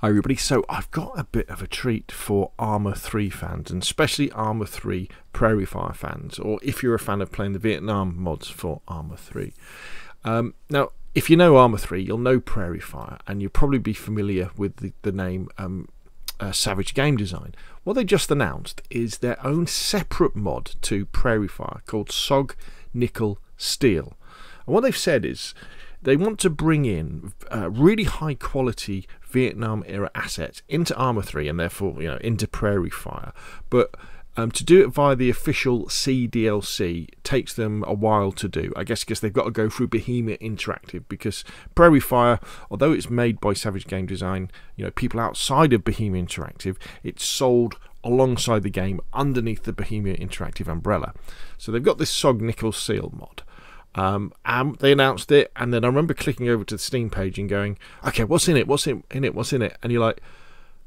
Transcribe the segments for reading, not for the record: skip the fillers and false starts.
Hi everybody, so I've got a bit of a treat for Arma 3 fans, and especially Arma 3 Prairie Fire fans, or if you're a fan of playing the Vietnam mods for Arma 3. Now, if you know Arma 3, you'll know Prairie Fire, and you'll probably be familiar with the name Savage Game Design. What they just announced is their own separate mod to Prairie Fire called SOG Nickel Steel. And what they've said is they want to bring in really high quality Vietnam era assets into Arma 3 and therefore into Prairie Fire, but to do it via the official C DLC takes them a while to do, I guess, because they've got to go through Behemoth Interactive, because Prairie Fire, although it's made by Savage Game Design, people outside of Behemoth Interactive, it's sold alongside the game underneath the Behemoth Interactive umbrella. So they've got this SOG Nickel Steel mod. And they announced it, and then I remember clicking over to the Steam page and going, okay, what's in it, what's in it, and you're like,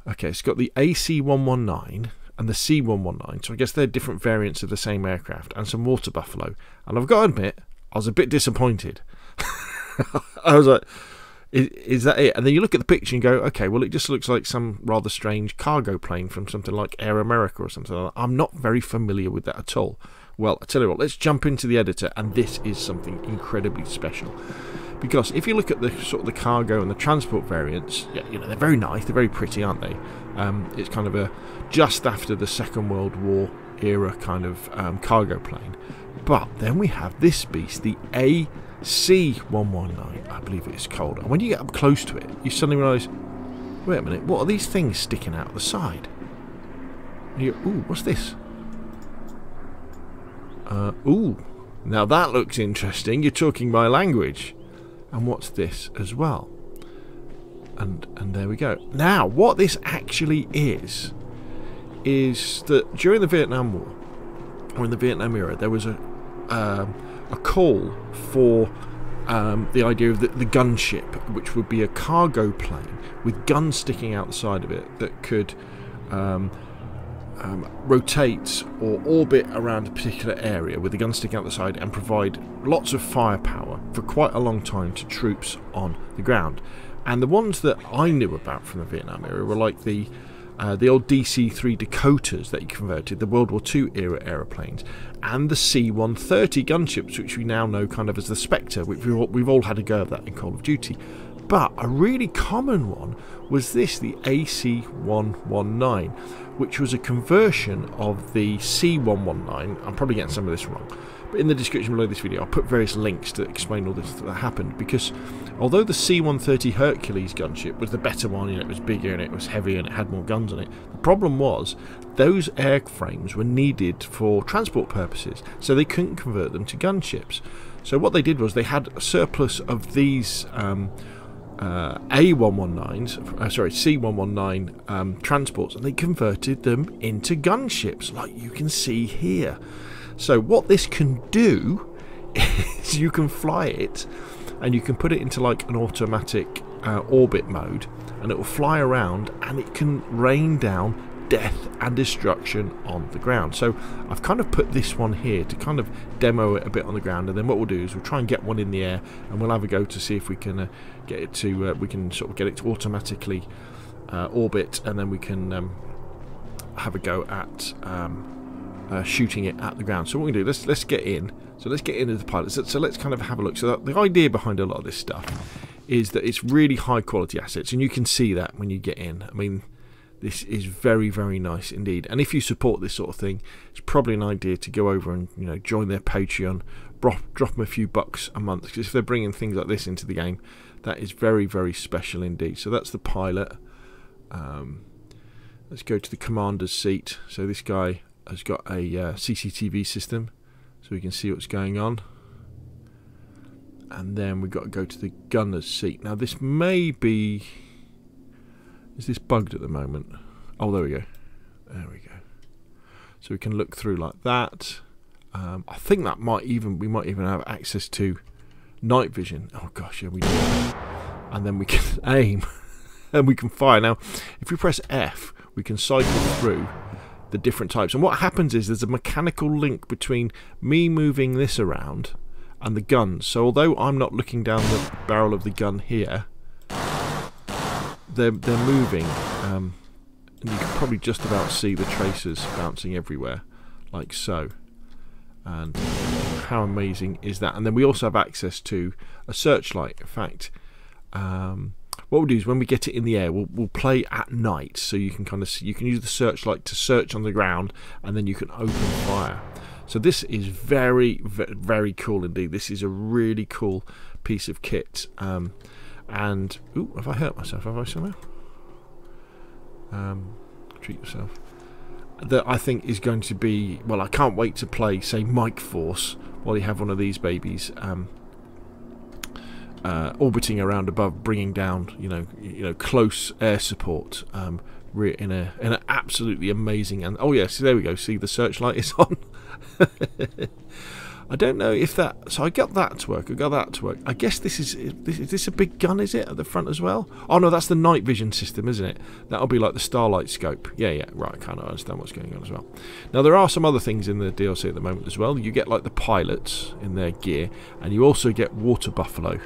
okay, it's got the AC119 and the C119, so I guess they're different variants of the same aircraft, and some water buffalo. And I've got to admit, I was a bit disappointed. I was like, is that it? And then you look at the picture and go, okay, well, it just looks like some rather strange cargo plane from something like Air America or something like that. I'm not very familiar with that at all. Well, I tell you what, let's jump into the editor, and this is something incredibly special. Because if you look at the sort of the cargo and the transport variants, they're very nice, they're very pretty, aren't they? It's kind of a just after the Second World War era kind of cargo plane. But then we have this beast, the AC119, I believe it is called. And when you get up close to it, you suddenly realise, wait a minute, what are these things sticking out the side? And you go, ooh, what's this? Ooh, now that looks interesting. You're talking my language. And what's this as well? And there we go. Now, what this actually is that during the Vietnam War, or in the Vietnam era, there was a call for the idea of the gunship, which would be a cargo plane with guns sticking out the side of it that could rotate or orbit around a particular area with the gun sticking out the side and provide lots of firepower for quite a long time to troops on the ground. And the ones that I knew about from the Vietnam era were like the old DC-3 Dakotas that you converted, the World War II era aeroplanes, and the AC130 gunships, which we now know kind of as the Spectre, which we've all had a go at that in Call of Duty. But a really common one was this, the AC119, which was a conversion of the C119. I'm probably getting some of this wrong, but in the description below this video I'll put various links to explain all this that happened, because although the C130 Hercules gunship was the better one, it was bigger and it was heavier and it had more guns on it, the problem was those airframes were needed for transport purposes, so they couldn't convert them to gunships. So what they did was they had a surplus of these C119 transports, and they converted them into gunships, like you can see here. So what this can do is you can fly it, and you can put it into like an automatic orbit mode, and it will fly around, and it can rain down death and destruction on the ground. So I've kind of put this one here to kind of demo it a bit on the ground, and then what we'll do is we'll try and get one in the air, and we'll have a go to see if we can get it to we can sort of get it to automatically orbit, and then we can have a go at shooting it at the ground. So what we can do, let's get in. So let's get into the pilot. So let's kind of have a look. So the idea behind a lot of this stuff is that it's really high quality assets, and you can see that when you get in. I mean, this is very, very nice indeed. And if you support this sort of thing, it's probably an idea to go over and join their Patreon, drop them a few bucks a month, because if they're bringing things like this into the game, that is very, very special indeed. So that's the pilot. Let's go to the commander's seat. So this guy has got a CCTV system, so we can see what's going on. And then we've got to go to the gunner's seat. Now this may be... Is this bugged at the moment? Oh, there we go. There we go. So we can look through like that. I think that we might even have access to night vision. Oh gosh, yeah, we do. And then we can aim, and we can fire. Now, if we press F, we can cycle through the different types. And what happens is there's a mechanical link between me moving this around and the guns. So although I'm not looking down the barrel of the gun here, they're moving, and you can probably just about see the tracers bouncing everywhere, like so. And how amazing is that? And then we also have access to a searchlight. In fact, what we'll do is when we get it in the air, we'll play at night, so you can you can use the searchlight to search on the ground, and then you can open fire. So this is very, very cool indeed. This is a really cool piece of kit. And ooh, have I hurt myself? Have I somehow? Treat yourself. That I think is going to be, well, I can't wait to play, say, Mike Force while you have one of these babies orbiting around above, bringing down, you know, close air support in an absolutely amazing. And oh yes, there we go. See, the searchlight is on. I don't know if that. So I got that to work. I got that to work. I guess is this a big gun? Is it at the front as well? Oh no, that's the night vision system, isn't it? That'll be like the starlight scope. Yeah, right. I kind of understand what's going on as well. Now there are some other things in the DLC at the moment as well. You get like the pilots in their gear, and you also get water buffalo,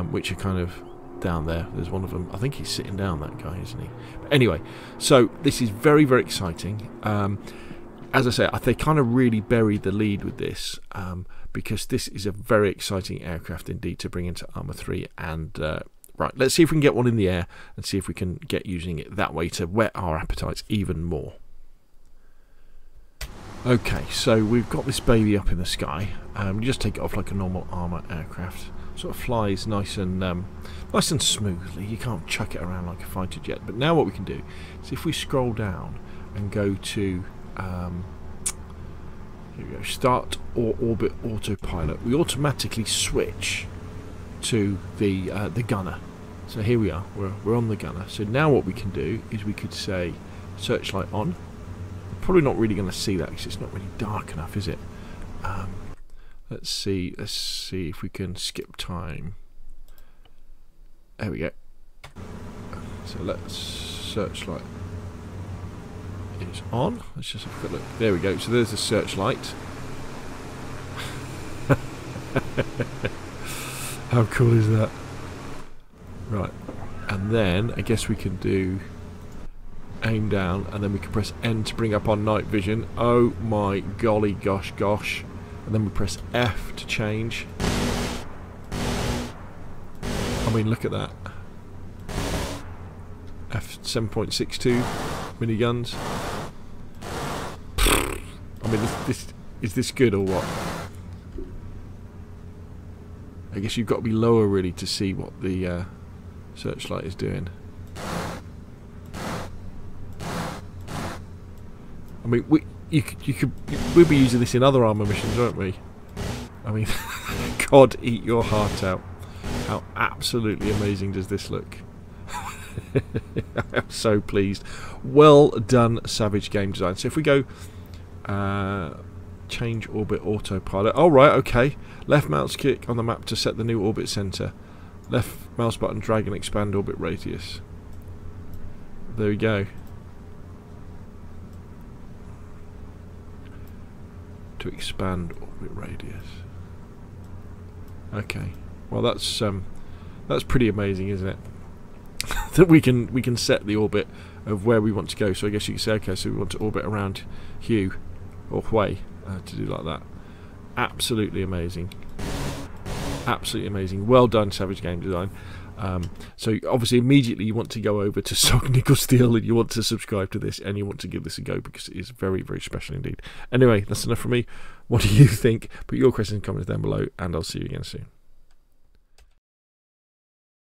which are kind of down there. There's one of them. I think he's sitting down. That guy, isn't he? But anyway, so this is very, very exciting. As I say, they kind of really buried the lead with this, because this is a very exciting aircraft indeed to bring into Arma 3. And right, let's see if we can get one in the air and see if we can get using it that way to whet our appetites even more. Okay, so we've got this baby up in the sky. You just take it off like a normal Arma aircraft. Sort of flies nice and smoothly. You can't chuck it around like a fighter jet. But now what we can do is if we scroll down and go to here we go, start or orbit autopilot, we automatically switch to the gunner. So here we are, we're on the gunner. So now what we can do is we could say searchlight on. We're probably not really going to see that because it's not really dark enough, is it? Let's see if we can skip time. There we go. So let's searchlight is on. Let's just have a quick look. There we go. So there's the searchlight. How cool is that? Right. And then I guess we can do aim down, and then we can press N to bring up our night vision. Oh my golly gosh. And then we press F to change. I mean, look at that. F 7.62 miniguns. I mean, is this good or what? I guess you've got to be lower really to see what the searchlight is doing. I mean, we'll be using this in other Arma missions, won't we? I mean, God, eat your heart out. How absolutely amazing does this look? I'm so pleased. Well done, Savage Game Design. So if we go change orbit autopilot. Oh right, okay. Left mouse click on the map to set the new orbit center. Left mouse button drag and expand orbit radius. There we go. To expand orbit radius. Okay. Well, that's pretty amazing, isn't it? That we can set the orbit of where we want to go. So I guess you can say, okay, so we want to orbit around Hue or Hui to do like that. Absolutely amazing. Absolutely amazing. Well done, Savage Game Design. So obviously immediately you want to go over to SOG Nickel Steel and you want to subscribe to this and you want to give this a go because it is very, very special indeed. Anyway, that's enough from me. What do you think? Put your questions and comments down below and I'll see you again soon.